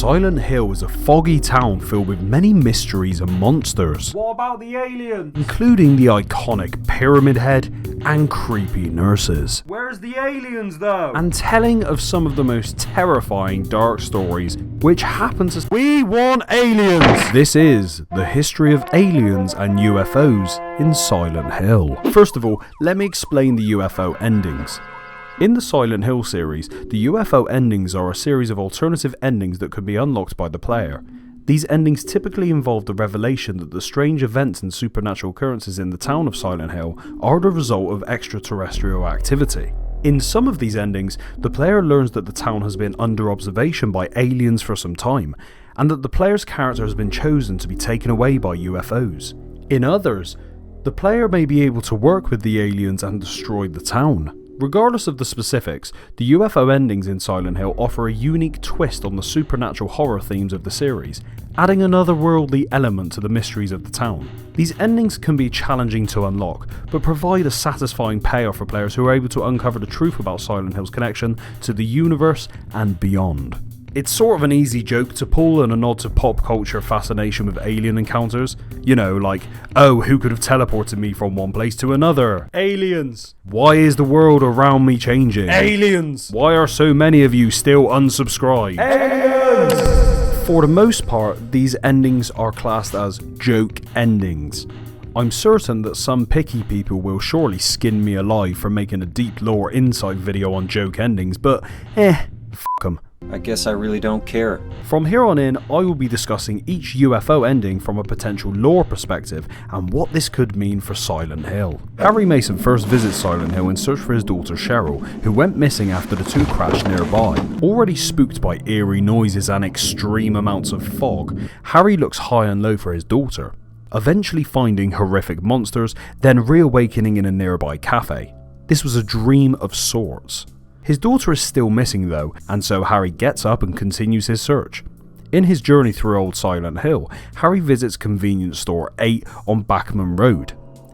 Silent Hill is a foggy town filled with many mysteries and monsters. What about the aliens? Including the iconic Pyramid Head and creepy nurses. Where's the aliens though? And telling of some of the most terrifying dark stories which happen to... We want aliens! This is the history of aliens and UFOs in Silent Hill. First of all, let me explain the UFO endings. In the Silent Hill series, the UFO endings are a series of alternative endings that can be unlocked by the player. These endings typically involve the revelation that the strange events and supernatural occurrences in the town of Silent Hill are the result of extraterrestrial activity. In some of these endings, the player learns that the town has been under observation by aliens for some time, and that the player's character has been chosen to be taken away by UFOs. In others, the player may be able to work with the aliens and destroy the town. Regardless of the specifics, the UFO endings in Silent Hill offer a unique twist on the supernatural horror themes of the series, adding an otherworldly element to the mysteries of the town. These endings can be challenging to unlock, but provide a satisfying payoff for players who are able to uncover the truth about Silent Hill's connection to the universe and beyond. It's sort of an easy joke to pull and a nod to pop culture fascination with alien encounters. You know, like, oh, who could have teleported me from one place to another? Aliens! Why is the world around me changing? Aliens! Why are so many of you still unsubscribed? Aliens! For the most part, these endings are classed as joke endings. I'm certain that some picky people will surely skin me alive for making a deep lore insight video on joke endings, but f**k 'em. I guess I really don't care. From here on in, I will be discussing each UFO ending from a potential lore perspective and what this could mean for Silent Hill. Harry Mason first visits Silent Hill in search for his daughter Cheryl, who went missing after the two crashed nearby. Already spooked by eerie noises and extreme amounts of fog, Harry looks high and low for his daughter, eventually finding horrific monsters, then reawakening in a nearby cafe. This was a dream of sorts. His daughter is still missing though, and so Harry gets up and continues his search. In his journey through Old Silent Hill, Harry visits convenience store 8 on Backman Road.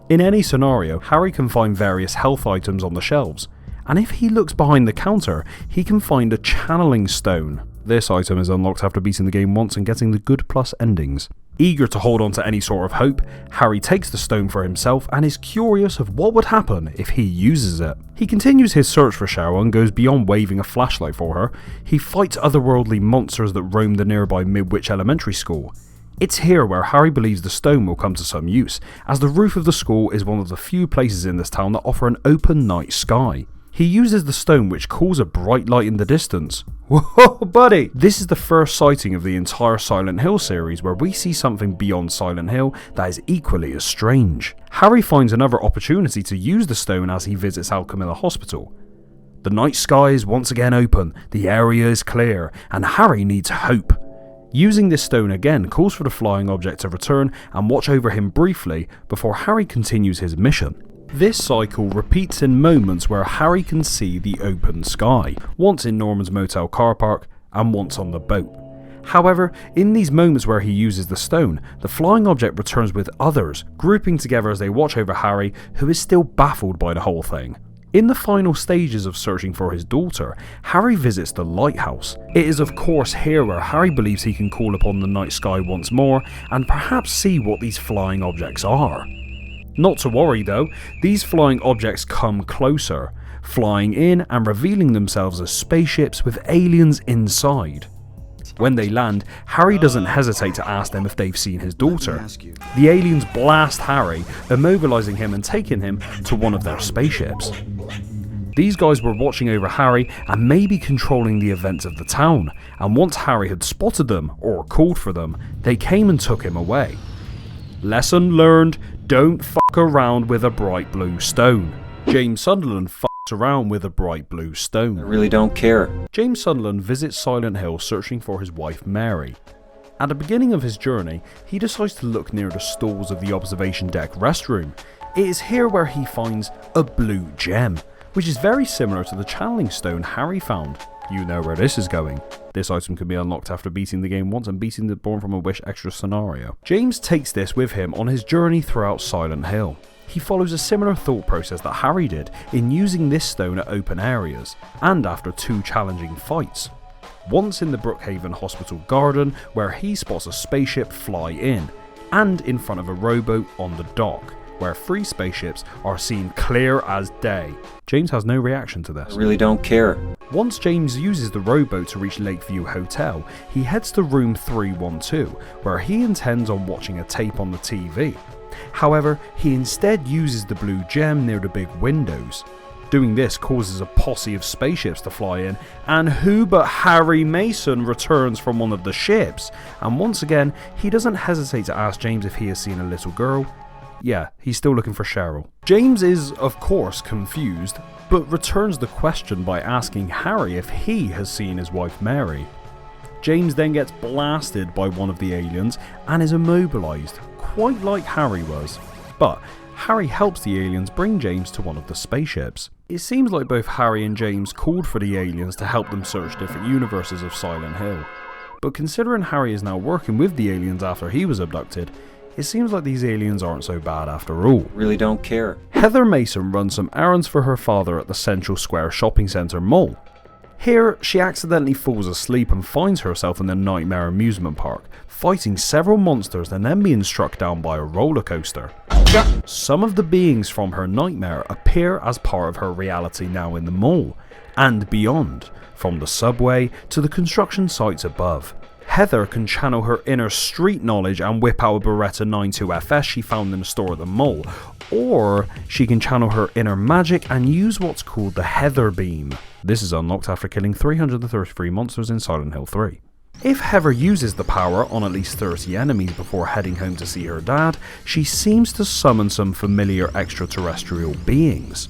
In any scenario, Harry can find various health items on the shelves, and if he looks behind the counter, he can find a channeling stone. This item is unlocked after beating the game once and getting the good plus endings. Eager to hold on to any sort of hope, Harry takes the stone for himself and is curious of what would happen if he uses it. He continues his search for Cheryl and goes beyond waving a flashlight for her. He fights otherworldly monsters that roam the nearby Midwich Elementary School. It's here where Harry believes the stone will come to some use, as the roof of the school is one of the few places in this town that offer an open night sky. He uses the stone, which calls a bright light in the distance. Whoa, buddy! This is the first sighting of the entire Silent Hill series where we see something beyond Silent Hill that is equally as strange. Harry finds another opportunity to use the stone as he visits Alchemilla Hospital. The night sky is once again open, the area is clear, and Harry needs hope. Using this stone again calls for the flying object to return and watch over him briefly before Harry continues his mission. This cycle repeats in moments where Harry can see the open sky, once in Norman's motel car park and once on the boat. However, in these moments where he uses the stone, the flying object returns with others, grouping together as they watch over Harry, who is still baffled by the whole thing. In the final stages of searching for his daughter, Harry visits the lighthouse. It is of course here where Harry believes he can call upon the night sky once more and perhaps see what these flying objects are. Not to worry though, these flying objects come closer, flying in and revealing themselves as spaceships with aliens inside. When they land, Harry doesn't hesitate to ask them if they've seen his daughter. The aliens blast Harry, immobilizing him and taking him to one of their spaceships. These guys were watching over Harry and maybe controlling the events of the town, and once Harry had spotted them, or called for them, they came and took him away. Lesson learned, don't fuck around with a bright blue stone. James Sunderland fucks around with a bright blue stone. I really don't care. James Sunderland visits Silent Hill searching for his wife Mary. At the beginning of his journey, he decides to look near the stalls of the observation deck restroom. It is here where he finds a blue gem, which is very similar to the channeling stone Harry found. You know where this is going. This item can be unlocked after beating the game once and beating the Born from a Wish extra scenario. James takes this with him on his journey throughout Silent Hill. He follows a similar thought process that Harry did in using this stone at open areas, and after 2 challenging fights. once in the Brookhaven Hospital garden where he spots a spaceship fly in, and in front of a rowboat on the dock, where 3 spaceships are seen clear as day. James has no reaction to this. I really don't care. Once James uses the rowboat to reach Lakeview Hotel, he heads to room 312, where he intends on watching a tape on the TV. However, he instead uses the blue gem near the big windows. Doing this causes a posse of spaceships to fly in, and who but Harry Mason returns from one of the ships. And once again, he doesn't hesitate to ask James if he has seen a little girl. Yeah, he's still looking for Cheryl. James is, of course, confused, but returns the question by asking Harry if he has seen his wife Mary. James then gets blasted by one of the aliens and is immobilized, quite like Harry was. But Harry helps the aliens bring James to one of the spaceships. It seems like both Harry and James called for the aliens to help them search different universes of Silent Hill. But considering Harry is now working with the aliens after he was abducted, it seems like these aliens aren't so bad after all. Really don't care. Heather Mason runs some errands for her father at the Central Square shopping centre mall. Here, she accidentally falls asleep and finds herself in the Nightmare amusement park, fighting several monsters and then being struck down by a roller coaster. Some of the beings from her nightmare appear as part of her reality now in the mall, and beyond, from the subway to the construction sites above. Heather can channel her inner street knowledge and whip out a Beretta 92FS she found in the store at the mall, or she can channel her inner magic and use what's called the Heather Beam. This is unlocked after killing 333 monsters in Silent Hill 3. If Heather uses the power on at least 30 enemies before heading home to see her dad, she seems to summon some familiar extraterrestrial beings.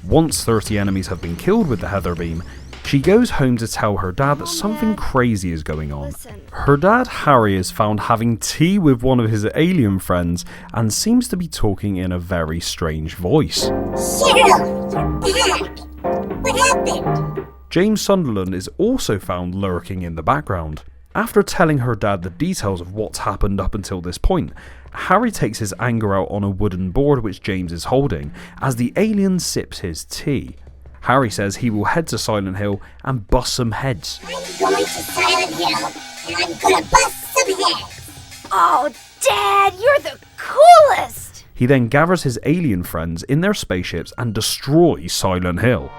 Once 30 enemies have been killed with the Heather Beam, she goes home to tell her dad that something crazy is going on. Her dad, Harry, is found having tea with one of his alien friends and seems to be talking in a very strange voice. Cheryl, you're back! What happened? James Sunderland is also found lurking in the background. After telling her dad the details of what's happened up until this point, Harry takes his anger out on a wooden board which James is holding as the alien sips his tea. Harry says he will head to Silent Hill and bust some heads. I'm going to Silent Hill, and I'm gonna bust some heads! Oh, Dad, you're the coolest! He then gathers his alien friends in their spaceships and destroys Silent Hill.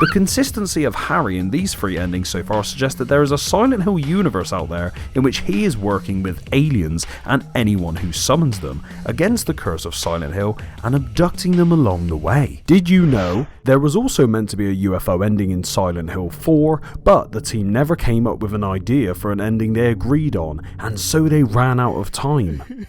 The consistency of Harry in these 3 endings so far suggests that there is a Silent Hill universe out there in which he is working with aliens and anyone who summons them against the curse of Silent Hill and abducting them along the way. Did you know there was also meant to be a UFO ending in Silent Hill 4, but the team never came up with an idea for an ending they agreed on, and so they ran out of time.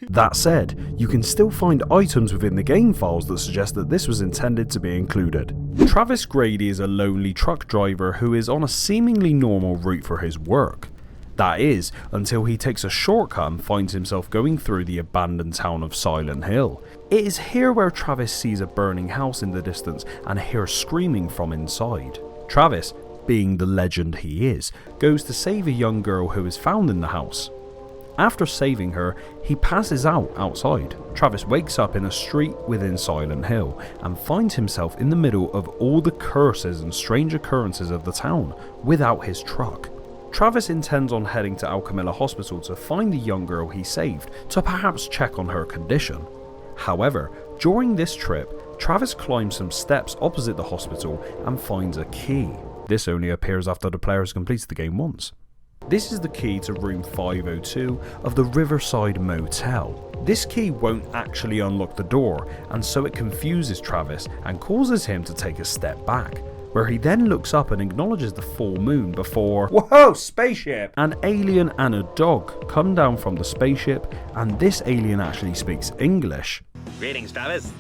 That said, you can still find items within the game files that suggest that this was intended to be included. Travis Grady is a lonely truck driver who is on a seemingly normal route for his work. That is, until he takes a shortcut and finds himself going through the abandoned town of Silent Hill. It is here where Travis sees a burning house in the distance and hears screaming from inside. Travis, being the legend he is, goes to save a young girl who is found in the house. After saving her, he passes out outside. Travis wakes up in a street within Silent Hill and finds himself in the middle of all the curses and strange occurrences of the town without his truck. Travis intends on heading to Alchemilla Hospital to find the young girl he saved to perhaps check on her condition. However, during this trip, Travis climbs some steps opposite the hospital and finds a key. This only appears after the player has completed the game once. This is the key to room 502 of the Riverside Motel. This key won't actually unlock the door, and so it confuses Travis and causes him to take a step back, where he then looks up and acknowledges the full moon before Whoa, spaceship! an alien and a dog come down from the spaceship, and this alien actually speaks English. Greetings, Travis.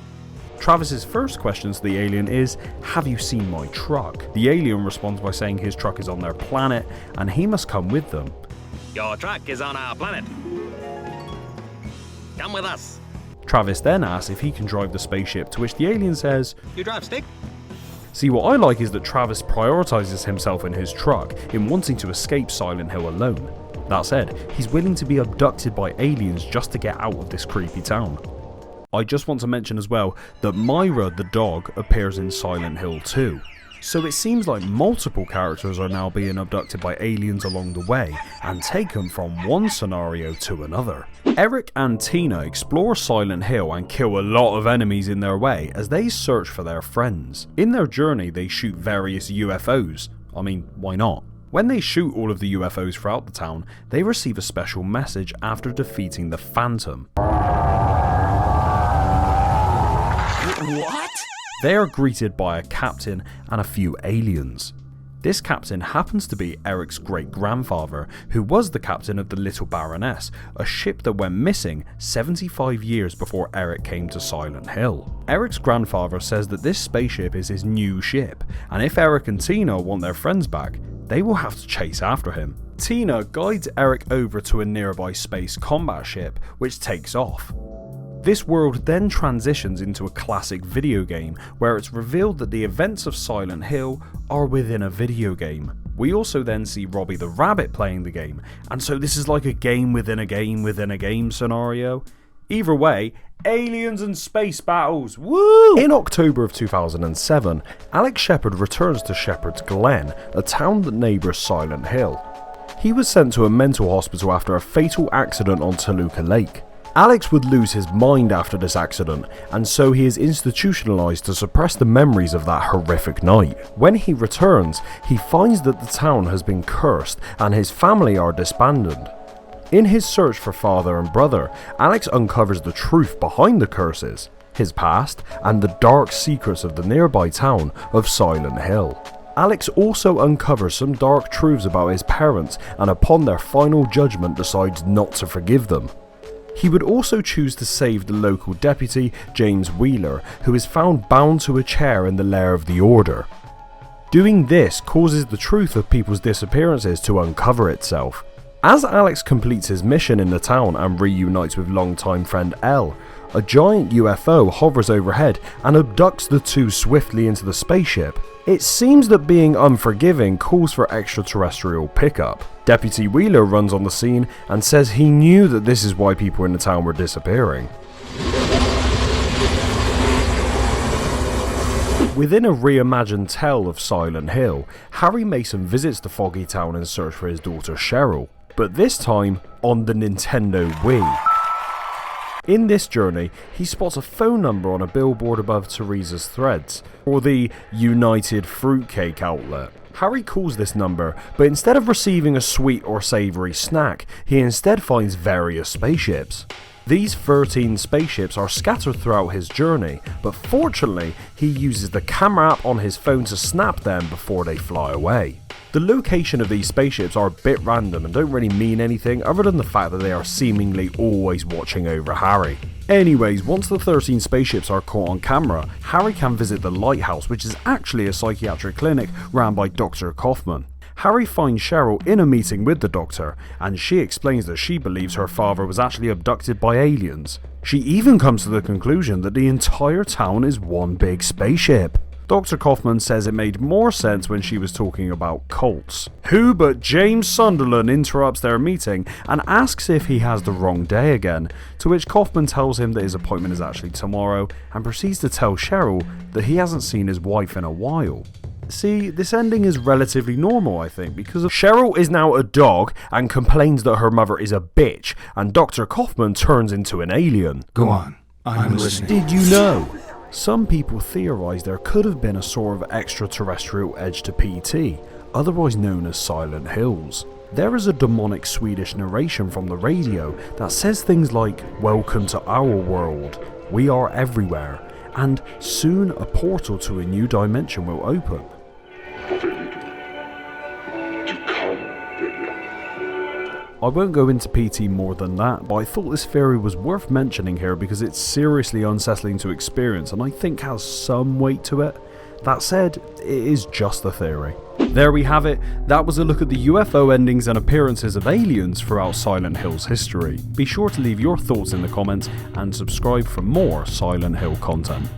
Travis's first question to the alien is, "Have you seen my truck?" The alien responds by saying his truck is on their planet and he must come with them. Your truck is on our planet. Come with us. Travis then asks if he can drive the spaceship, to which the alien says, You drive stick? See, what I like is that Travis prioritizes himself in his truck in wanting to escape Silent Hill alone. That said, he's willing to be abducted by aliens just to get out of this creepy town. I just want to mention as well that Myra the dog appears in Silent Hill 2. So it seems like multiple characters are now being abducted by aliens along the way and taken from one scenario to another. Eric and Tina explore Silent Hill and kill a lot of enemies in their way as they search for their friends. In their journey they shoot various UFOs. I mean, why not? When they shoot all of the UFOs throughout the town, they receive a special message after defeating the Phantom. What? They are greeted by a captain and a few aliens. This captain happens to be Eric's great-grandfather, who was the captain of the Little Baroness, a ship that went missing 75 years before Eric came to Silent Hill. Eric's grandfather says that this spaceship is his new ship, and if Eric and Tina want their friends back, they will have to chase after him. Tina guides Eric over to a nearby space combat ship, which takes off. This world then transitions into a classic video game, where it's revealed that the events of Silent Hill are within a video game. We also then see Robbie the Rabbit playing the game, and so this is like a game within a game within a game scenario. Either way, aliens and space battles, woo! In October of 2007, Alex Shepard returns to Shepherd's Glen, a town that neighbours Silent Hill. He was sent to a mental hospital after a fatal accident on Toluca Lake. Alex would lose his mind after this accident, and so he is institutionalized to suppress the memories of that horrific night. When he returns, he finds that the town has been cursed and his family are disbanded. In his search for father and brother, Alex uncovers the truth behind the curses, his past, and the dark secrets of the nearby town of Silent Hill. Alex also uncovers some dark truths about his parents, and upon their final judgment decides not to forgive them. He would also choose to save the local deputy, James Wheeler, who is found bound to a chair in the lair of the Order. Doing this causes the truth of people's disappearances to uncover itself. As Alex completes his mission in the town and reunites with longtime friend Elle, a giant UFO hovers overhead and abducts the two swiftly into the spaceship. It seems that being unforgiving calls for extraterrestrial pickup. Deputy Wheeler runs on the scene and says he knew that this is why people in the town were disappearing. Within a reimagined tale of Silent Hill, Harry Mason visits the foggy town in search for his daughter Cheryl, but this time on the Nintendo Wii. In this journey, he spots a phone number on a billboard above Teresa's Threads, or the United Fruitcake outlet. Harry calls this number, but instead of receiving a sweet or savoury snack, he instead finds various spaceships. These 13 spaceships are scattered throughout his journey, but fortunately, he uses the camera app on his phone to snap them before they fly away. The location of these spaceships are a bit random and don't really mean anything other than the fact that they are seemingly always watching over Harry. Anyways, once the 13 spaceships are caught on camera, Harry can visit the lighthouse, which is actually a psychiatric clinic run by Dr. Kaufman. Harry finds Cheryl in a meeting with the doctor, and she explains that she believes her father was actually abducted by aliens. She even comes to the conclusion that the entire town is one big spaceship. Dr. Kaufman says it made more sense when she was talking about cults. Who but James Sunderland interrupts their meeting and asks if he has the wrong day again, to which Kaufman tells him that his appointment is actually tomorrow and proceeds to tell Cheryl that he hasn't seen his wife in a while. See, this ending is relatively normal, I think, because Cheryl is now a dog and complains that her mother is a bitch, and Dr. Kaufman turns into an alien. Go on, I'm listening. Did you know? Some people theorise there could have been a sort of extraterrestrial edge to PT, otherwise known as Silent Hills. There is a demonic Swedish narration from the radio that says things like, "Welcome to our world, we are everywhere, and soon a portal to a new dimension will open." I won't go into PT more than that, but I thought this theory was worth mentioning here because it's seriously unsettling to experience and I think has some weight to it. That said, it is just a theory. There we have it. That was a look at the UFO endings and appearances of aliens throughout Silent Hill's history. Be sure to leave your thoughts in the comments and subscribe for more Silent Hill content.